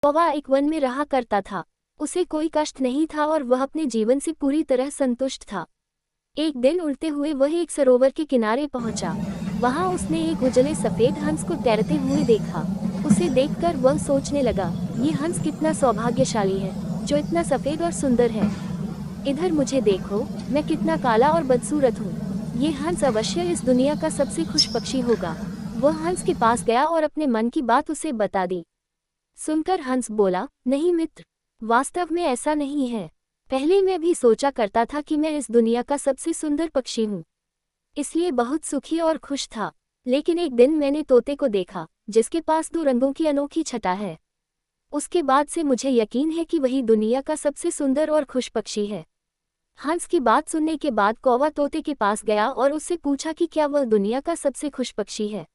कौवा एक वन में रहा करता था। उसे कोई कष्ट नहीं था और वह अपने जीवन से पूरी तरह संतुष्ट था। एक दिन उड़ते हुए वह एक सरोवर के किनारे पहुंचा। वहां उसने एक उजले सफेद हंस को तैरते हुए देखा। उसे देखकर वह सोचने लगा, ये हंस कितना सौभाग्यशाली है जो इतना सफेद और सुंदर है। इधर मुझे देखो, मैं कितना काला और बदसूरत हूँ। ये हंस अवश्य इस दुनिया का सबसे खुश पक्षी होगा। वह हंस के पास गया और अपने मन की बात उसे बता दी। सुनकर हंस बोला, नहीं मित्र, वास्तव में ऐसा नहीं है। पहले मैं भी सोचा करता था कि मैं इस दुनिया का सबसे सुंदर पक्षी हूँ, इसलिए बहुत सुखी और खुश था। लेकिन एक दिन मैंने तोते को देखा, जिसके पास 2 रंगों की अनोखी छटा है। उसके बाद से मुझे यकीन है कि वही दुनिया का सबसे सुंदर और खुश पक्षी है। हंस की बात सुनने के बाद कौवा तोते के पास गया और उससे पूछा कि क्या वह दुनिया का सबसे खुश पक्षी है।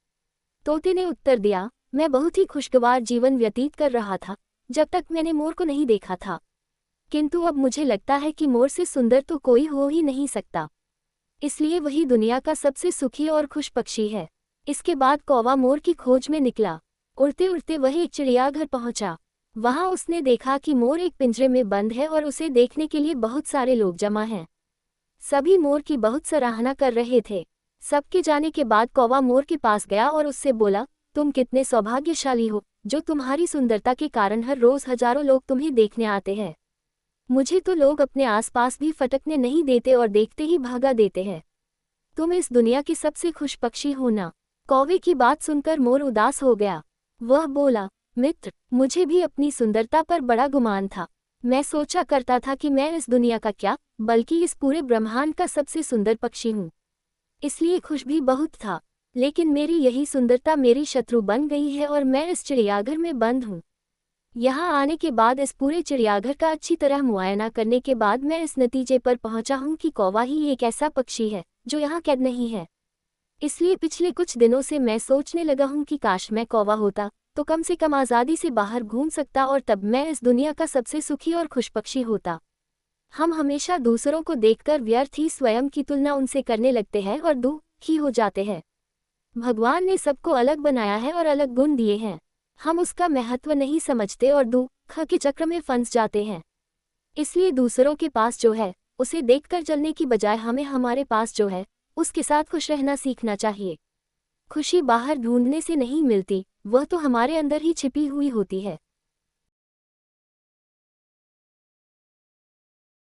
तोते ने उत्तर दिया, मैं बहुत ही खुशगवार जीवन व्यतीत कर रहा था जब तक मैंने मोर को नहीं देखा था, किंतु अब मुझे लगता है कि मोर से सुंदर तो कोई हो ही नहीं सकता, इसलिए वही दुनिया का सबसे सुखी और खुश पक्षी है। इसके बाद कौवा मोर की खोज में निकला। उड़ते उड़ते वह एक चिड़ियाघर पहुंचा। वहां उसने देखा कि मोर एक पिंजरे में बंद है और उसे देखने के लिए बहुत सारे लोग जमा हैं। सभी मोर की बहुत सराहना कर रहे थे। सबके जाने के बाद कौवा मोर के पास गया और उससे बोला, तुम कितने सौभाग्यशाली हो जो तुम्हारी सुंदरता के कारण हर रोज हजारों लोग तुम्हें देखने आते हैं। मुझे तो लोग अपने आसपास भी फटकने नहीं देते और देखते ही भागा देते हैं। तुम इस दुनिया के सबसे खुश पक्षी हो ना। कौवे की बात सुनकर मोर उदास हो गया। वह बोला, मित्र, मुझे भी अपनी सुंदरता पर बड़ा गुमान था। मैं सोचा करता था कि मैं इस दुनिया का क्या, बल्कि इस पूरे ब्रह्मांड का सबसे सुंदर पक्षी हूँ, इसलिए खुश भी बहुत था। लेकिन मेरी यही सुंदरता मेरी शत्रु बन गई है और मैं इस चिड़ियाघर में बंद हूँ। यहाँ आने के बाद इस पूरे चिड़ियाघर का अच्छी तरह मुआयना करने के बाद मैं इस नतीजे पर पहुंचा हूँ कि कौवा ही एक ऐसा पक्षी है जो यहाँ कैद नहीं है। इसलिए पिछले कुछ दिनों से मैं सोचने लगा हूँ कि काश मैं कौवा होता तो कम से कम आज़ादी से बाहर घूम सकता और तब मैं इस दुनिया का सबसे सुखी और खुश पक्षी होता। हम हमेशा दूसरों को देखकर व्यर्थ ही स्वयं की तुलना उनसे करने लगते हैं और दुखी हो जाते हैं। भगवान ने सबको अलग बनाया है और अलग गुण दिए हैं। हम उसका महत्व नहीं समझते और दुख के चक्र में फंस जाते हैं। इसलिए दूसरों के पास जो है उसे देखकर जलने की बजाय हमें हमारे पास जो है उसके साथ खुश रहना सीखना चाहिए। खुशी बाहर ढूंढने से नहीं मिलती, वह तो हमारे अंदर ही छिपी हुई होती है।